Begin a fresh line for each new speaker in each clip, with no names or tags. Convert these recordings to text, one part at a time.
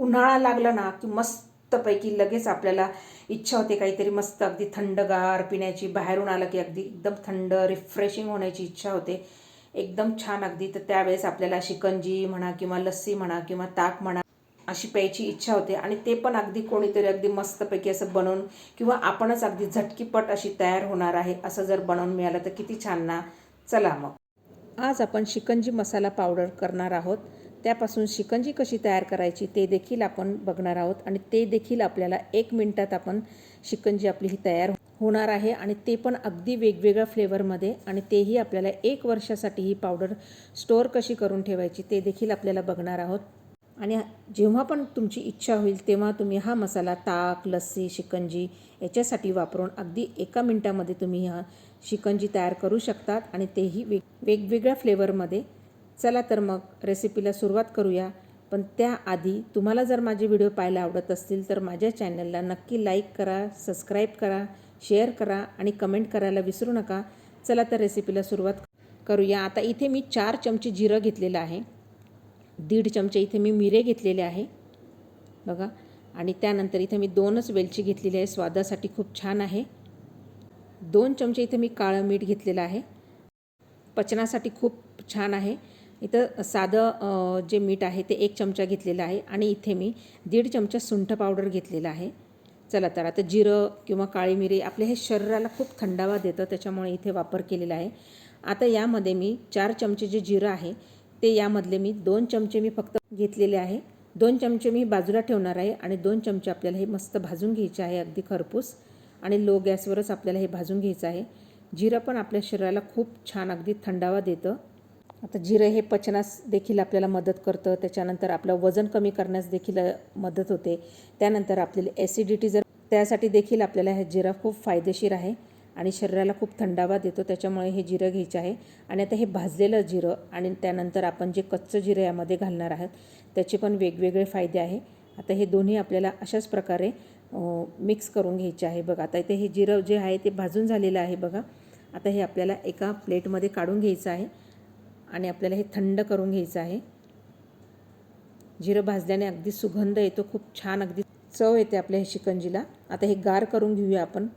उन्हाळा लागला ना की मस्तपैकी लगेच आपल्याला इच्छा होते काहीतरी मस्त अगदी थंडगार पिण्याची. बाहेरून आलं की अगदी एकदम थंड रिफ्रेशिंग होण्याची इच्छा होते, एकदम छान अगदी. तर त्यावेळेस आपल्याला शिकंजी म्हणा किंवा लस्सी म्हणा किंवा ताक म्हणा अशी प्यायची इच्छा होते. आणि ते पण अगदी कोणीतरी अगदी मस्तपैकी असं बनवून किंवा आपणच अगदी झटकीपट अशी तयार होणार आहे असं जर बनवून मिळालं तर किती छान ना. चला मग आज आपण शिकंजी मसाला पावडर करणार आहोत. त्यापासून शिकंजी कशी तयार करायची ते देखील आपण बघणार आहोत. आणि ते देखील आपल्याला 1 मिनिटात आपण शिकंजी आपली ही तयार होणार आहे. आणि ते पण अगदी वेगवेगळ्या फ्लेवरमध्ये. आणि तेही आपल्याला 1 वर्षासाठी ही पावडर स्टोअर कशी करून ठेवायची ते देखील आपल्याला बघणार आहोत. आणि जेव्हा पण तुमची इच्छा होईल तेव्हा तुम्ही हा मसाला ताक, लस्सी, शिकंजी याच्यासाठी वापरून अगदी 1 मिनिटामध्ये तुम्ही हा शिकंजी तयार करू शकतात. आणि तेही वेगवेगळ्या फ्लेवरमध्ये. चला तर मग रेसिपीला सुरुवात करूया. पण त्याआधी तुम्हाला जर माझे व्हिडिओ पाहायला आवडत असतील तर माझ्या चॅनलला नक्की लाईक करा, सबस्क्राईब करा, शेअर करा आणि कमेंट करायला विसरू नका. चला तर रेसिपीला सुरुवात करूया. आता इथे मी 4 चमचे जिरं घेतलेलं आहे. 1.5 चमचे इथे मी मिरे घेतलेले आहे बघा. आणि त्यानंतर इथे मी 2च वेलची घेतलेली आहे, स्वादासाठी खूप छान आहे. 2 चमचे इथे मी काळं मीठ घेतलेलं आहे, पचनासाठी खूप छान आहे. इथं साधं जे मीठ आहे ते 1 चमचा घेतलेलं आहे. आणि इथे मी 1.5 चमचा सुंठ पावडर घेतलेला आहे. चला तर आता जिरं किंवा काळी मिरी आपल्या हे शरीराला खूप थंडावा देतं, त्याच्यामुळे इथे वापर केलेला आहे. आता यामध्ये मी 4 चमचे जे जिरं आहे ते यामधले मी 2 चमचे मी फक्त घेतलेले आहे. 2 चमचे मी बाजूला ठेवणार आहे. आणि 2 चमचे आपल्याला हे मस्त भाजून घ्यायचे आहे अगदी खरपूस. आणि लो गॅसवरच आपल्याला हे भाजून घ्यायचं आहे. जिरं पण आपल्या शरीराला खूप छान अगदी थंडावा देतं. आता जिरं हे पचनास देखील आपल्याला मदत करतं. त्याच्यानंतर आपलं वजन कमी करण्यास देखील मदत होते. त्यानंतर आपल्याला ॲसिडिटी जर त्यासाठी देखील आपल्याला हे जिरं खूप फायदेशीर आहे. आणि शरीराला खूप थंडावा देतो, त्याच्यामुळे हे जिरं घ्यायचं आहे. आणि आता हे भाजलेलं जिरं आणि त्यानंतर आपण जे कच्चं जिरं यामध्ये घालणार आहोत त्याचे पण वेगवेगळे फायदे आहे. आता हे दोन्ही आपल्याला अशाच प्रकारे मिक्स करून घ्यायचे आहे बघा. आता इथे हे जिरं जे आहे ते भाजून झालेलं आहे बघा. आता हे आपल्याला एका प्लेटमध्ये काढून घ्यायचं आहे. आणि आपल्याला हे थंड करून घ्यायचं आहे. जिरं भाजल्याने अगदी सुगंध येतो, खूप छान अगदी चव येते आपल्या हे शिकंजीला. आता हे गार करून घेऊया आपण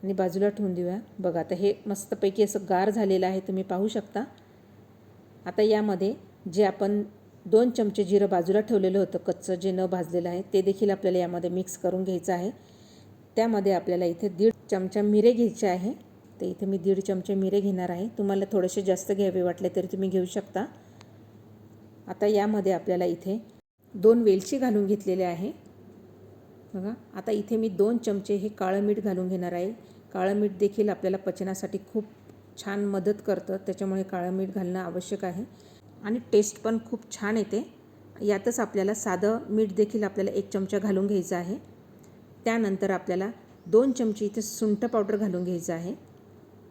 आणि बाजूला ठेवून देऊया बघा. आता हे मस्तपैकी असं गार झालेलं आहे, तुम्ही पाहू शकता. आता यामध्ये जे आपण 2 चमचे जिरं बाजूला ठेवलेलं होतं कच्चं जे न भाजलेलं आहे ते देखील आपल्याला यामध्ये मिक्स करून घ्यायचं आहे. त्यामध्ये आपल्याला इथे 1.5 चमचा मिरे घ्यायचे आहे. तर इथे मी 1.5 चमचे मिरे घेणार आहे. तुम्हाला थोडेसे जास्त घ्यावे वाटले तरी तुम्ही घेऊ शकता. आता यामध्ये आपल्याला इथे 2 वेलची घालून घेतलेले आहे बघा. आता इथे मी 2 चमचे हे काळं मीठ घालून घेणार आहे. काळं मीठ देखील आपल्याला पचनासाठी खूप छान मदत करतं, त्याच्यामुळे काळं मीठ घालणं आवश्यक आहे. आणि टेस्ट पण खूप छान येते. यातच आपल्याला साधं मीठ देखील आपल्याला 1 चमचा घालून घ्यायचं आहे. त्यानंतर आपल्याला 2 चमचे इथे सुंठ पावडर घालून घ्यायचं आहे.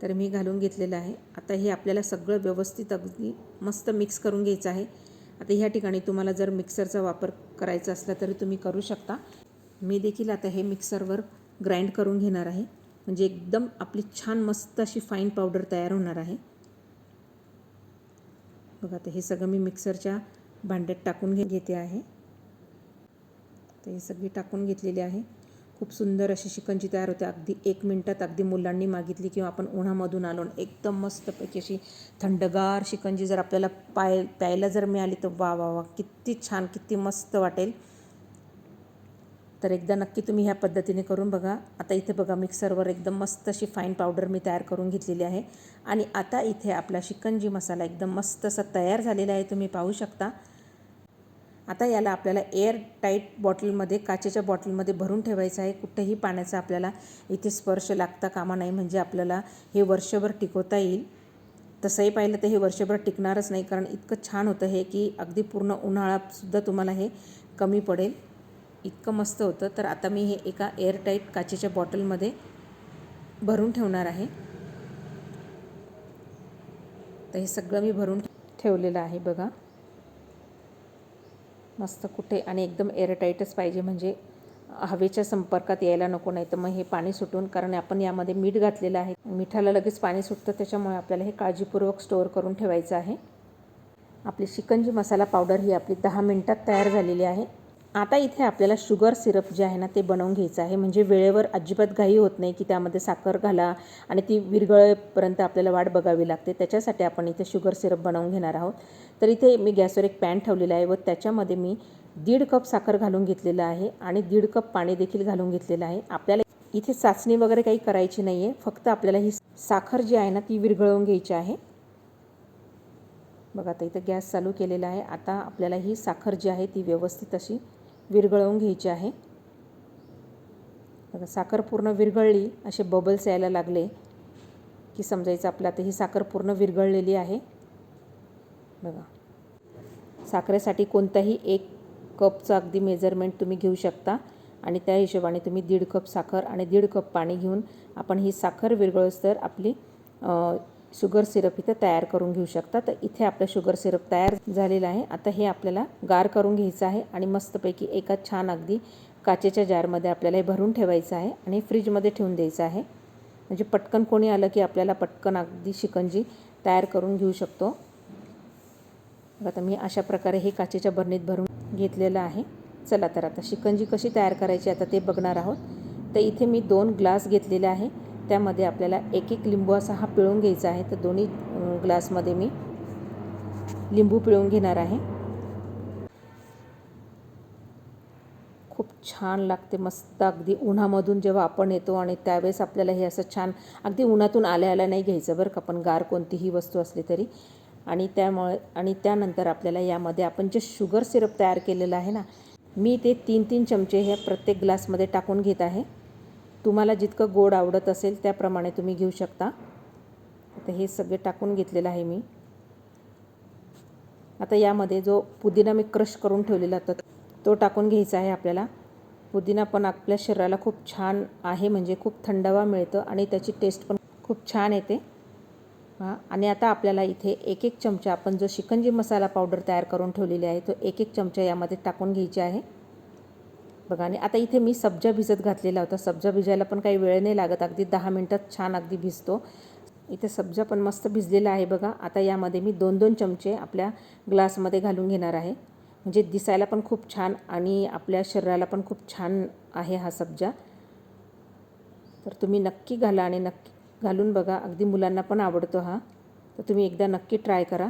तर मी घालून घेतलेलं आहे. आता हे आपल्याला सगळं व्यवस्थित अगदी मस्त मिक्स करून घ्यायचं आहे. आता ह्या ठिकाणी तुम्हाला जर मिक्सरचा वापर करायचा असला तरी तुम्ही करू शकता. मी देखील आता हे मिक्सरवर ग्राइंड करून घेणार आहे, म्हणजे एकदम आपली छान मस्त अशी फाईन पावडर तयार होणार आहे बघा. आता हे सगळं मी मिक्सरच्या भांड्यात टाकून घेते आहे. तर हे सगळी टाकून घेतलेली आहे. खूप सुंदर अशी शिकंजी तयार होते अगदी 1 मिनिटात. अगदी मुलांनी मागितली किंवा आपण उन्हामधून आलो एकदम मस्तपैकी अशी थंडगार शिकंजी जर आपल्याला प्यायला जर मिळाली तर वा वा वा, किती छान, किती मस्त वाटेल. तर एकदा नक्की तुम्ही ह्या पद्धतीने करून बघा. आता इथे बघा मिक्सरवर एकदम मस्त अशी फाईन पावडर मी तयार करून घेतलेली आहे. आणि आता इथे आपला शिकंजी मसाला एकदम मस्त असा तयार झालेला आहे, तुम्ही पाहू शकता. आता याला आपल्याला एअर टाईट बॉटलमध्ये, काचेच्या बॉटलमध्ये भरून ठेवायचं आहे. कुठेही पाण्याचा आपल्याला इथे स्पर्श लागता कामा नाही, म्हणजे आपल्याला हे वर्षभर टिकवता येईल. तसंही पाहिलं तर हे वर्षभर टिकणारच नाही, कारण इतकं छान होतं हे की अगदी पूर्ण उन्हाळासुद्धा तुम्हाला हे कमी पडेल, इतकं मस्त होतं. तर आता मी हे एका एअरटाईट काचेच्या बॉटलमध्ये भरून ठेवणार आहे. तर हे सगळं मी भरून ठेवलेलं आहे बघा मस्त कुठे. आणि एकदम एअरटाईटच पाहिजे, म्हणजे हवेच्या संपर्कात यायला नको, नाही तर मग हे पाणी सुटून, कारण आपण यामध्ये मीठ घातलेलं आहे, मिठाला लगेच पाणी सुटतं, त्याच्यामुळे आपल्याला हे काळजीपूर्वक स्टोअर करून ठेवायचं आहे. आपली शिकंजी मसाला पावडर ही आपली 10 मिनिटात तयार झालेली आहे. आता इथे आपल्याला शुगर सिरप जे आहे ना ते बनवून घ्यायचं आहे. म्हणजे वेळेवर अजिबात घाई होत नाही की त्यामध्ये साखर घाला आणि ती विरघळेपर्यंत आपल्याला वाट बघावी लागते. त्याच्यासाठी आपण इथे शुगर सिरप बनवून घेणार आहोत. तर इथे मी गॅसवर एक पॅन ठेवलेला आहे व त्याच्यामध्ये मी 1.5 कप साखर घालून घेतलेलं आहे आणि 1.5 कप पाणी देखील घालून घेतलेलं आहे. आपल्याला इथे चाचणी वगैरे काही करायची नाही आहे. फक्त आपल्याला ही साखर जी आहे ना ती विरघळवून घ्यायची आहे. बघा आता इथं गॅस चालू केलेला आहे. आता आपल्याला ही साखर जी आहे ती व्यवस्थित अशी विरघळवून घ्यायची आहे. बघा साखर पूर्ण विरघळली, असे बबल्स यायला लागले की समजायचं आपलं आता ही साखर पूर्ण विरघळलेली आहे. बघा साखरेसाठी कोणताही 1 कपचं अगदी मेजरमेंट तुम्ही घेऊ शकता आणि त्या हिशोबाने तुम्ही 1.5 कप साखर आणि 1.5 कप पाणी घेऊन आपण ही साखर विरघळस तर आपली शुगर सिरप इथे तयार करून घेऊ शकता. तर इथे आपलं शुगर सिरप तयार झालेलं आहे. आता हे आपल्याला गार करून घ्यायचं आहे आणि मस्तपैकी एका छान अगदी काचेच्या जारमध्ये आपल्याला हे भरून ठेवायचं आहे आणि फ्रीजमध्ये ठेवून द्यायचं आहे. म्हणजे पटकन कोणी आलं की आपल्याला पटकन अगदी शिकंजी तयार करून घेऊ शकतो. आता मी अशा प्रकारे हे काचेच्या बरणीत भरून घेतलेलं आहे. चला तर आता शिकंजी कशी तयार करायची आता ते बघणार आहोत. तर इथे मी 2 ग्लास घेतलेले आहे. त्यामध्ये आपल्याला 1-1 लिंबू असा हा पिळून घ्यायचा आहे. तर दोन्ही ग्लासमध्ये मी लिंबू पिळून घेणार आहे. खूप छान लागते, मस्त अगदी उन्हामधून जेव्हा आपण येतो आणि त्यावेळेस आपल्याला हे असं छान अगदी उन्हातून आल्या नाही घ्यायचं बरं का, पण गार कोणतीही वस्तू असली तरी. आणि त्यानंतर आपल्याला यामध्ये आपण जे शुगर सिरप तयार केलेलं आहे ना, मी ते 3-3 चमचे हे प्रत्येक ग्लासमध्ये टाकून घेत आहे. तुम्हाला जितकं गोड आवडत असेल त्याप्रमाणे तुम्ही घेऊ शकता. आता हे सगळे टाकून घेतलेलं आहे मी. आता यामध्ये जो पुदिना मी क्रश करून ठेवलेला होता तो टाकून घ्यायचा आहे आपल्याला. पुदिना पण आपल्या शरीराला खूप छान आहे, म्हणजे खूप थंडावा मिळतं आणि त्याची टेस्ट पण खूप छान येते. आणि आता आपल्याला इथे 1-1 चमचा आपण जो शिकंजी मसाला पावडर तयार करून ठेवलेली आहे तो 1-1 चमचा यामध्ये टाकून घ्यायची आहे. बघा आणि आता इथे मी सब्जा भिजत घातलेला होता. सब्जा भिजायला पण काही वेळ नाही लागत, अगदी 10 मिनिटात छान अगदी भिजतो. इथे सब्जा पण मस्त भिजलेला आहे बघा. आता यामध्ये मी 2-2 चमचे आपल्या ग्लासमध्ये घालून घेणार आहे. म्हणजे दिसायला पण खूप छान आणि आपल्या शरीराला पण खूप छान आहे हा सब्जा. तर तुम्ही नक्की घाला आणि नक्की घालून बघा. अगदी मुलांना पण आवडतो हा, तर तुम्ही एकदा नक्की ट्राय करा.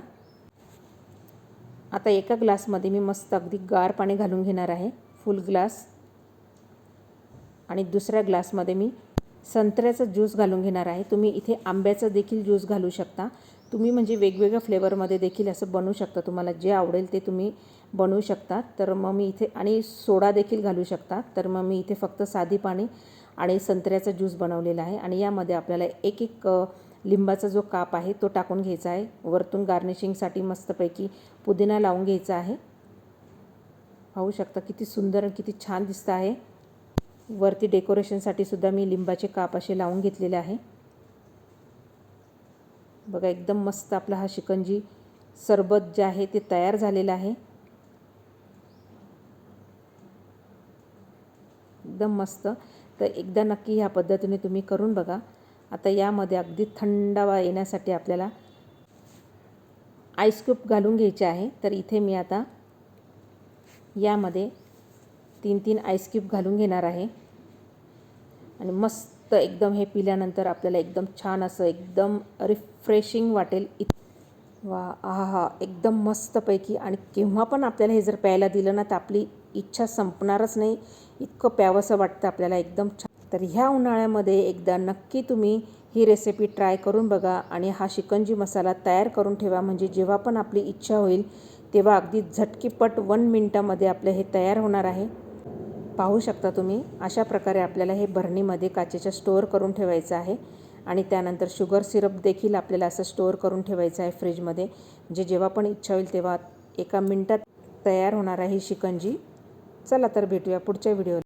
आता एका ग्लासमध्ये मी मस्त अगदी गार पाणी घालून घेणार आहे, फुल ग्लास. आणि दुसऱ्या ग्लासमध्ये मी संत्र्याचा ज्यूस घालून घेणार आहे. तुम्ही इथे आंब्याचा देखील ज्यूस घालू शकता. तुम्ही म्हणजे वेगवेगळ्या फ्लेवरमध्ये देखील असं बनवू शकता. तुम्हाला जे आवडेल ते तुम्ही बनवू शकता. तर मग मी इथे आणि सोडा देखील घालू शकता. तर मग मी इथे फक्त साधी पाणी आणि संत्र्याचा ज्यूस बनवलेला आहे. आणि यामध्ये आपल्याला 1-1 लिंबाचा जो काप आहे तो टाकून घ्यायचा आहे. वरतून गार्निशिंगसाठी मस्तपैकी पुदिना लावून घ्यायचा आहे. पाहू शकता किती सुंदर आणि किती छान दिसतं आहे. वरती डेकोरेशनसाठी सुद्धा मी लिंबाचे काप असे लावून घेतलेले आहे. बघा एकदम मस्त आपला हा शिकंजी सरबत जे आहे ते तयार झालेलं आहे. एकदम मस्त. तर एकदा नक्की ह्या पद्धतीने तुम्ही करून बघा. आता यामध्ये अगदी थंडावा येण्यासाठी आपल्याला आईस क्यूब घालून घ्यायचे आहे. तर इथे मी आता यामध्ये 3-3 आईस क्यूब घालून घेणार आहे. आणि मस्त एकदम हे पिल्यानंतर आपल्याला एकदम छान असं एकदम रिफ्रेशिंग वाटेल. वा आहा, एकदम मस्तपैकी. आणि केव्हा पण आपल्याला हे जर प्यायला दिलं ना तर आपली इच्छा संपणारच नाही, इतकं प्यावंसं वाटतं आपल्याला, एकदम छान. तर ह्या उन्हाळ्यामध्ये एकदा नक्की तुम्ही ही रेसिपी ट्राय करून बघा आणि हा शिकंजी मसाला तयार करून ठेवा. म्हणजे जेव्हा पण आपली इच्छा होईल तेव्हा अगदी झटकीपट 1 मिनिटामध्ये आपलं हे तयार होणार आहे. पाहू शकता तुम्ही. अशा प्रकारे आपल्याला हे बरणीमध्ये काचेच्या स्टोअर करून ठेवायचं आहे. आणि त्यानंतर शुगर सिरप देखील आपल्याला असं स्टोअर करून ठेवायचं आहे फ्रीजमध्ये. म्हणजे जेव्हा पण इच्छा होईल तेव्हा 1 मिनिटात तयार होणार आहे ही शिकंजी. चला तर भेटूया पुढच्या व्हिडिओला.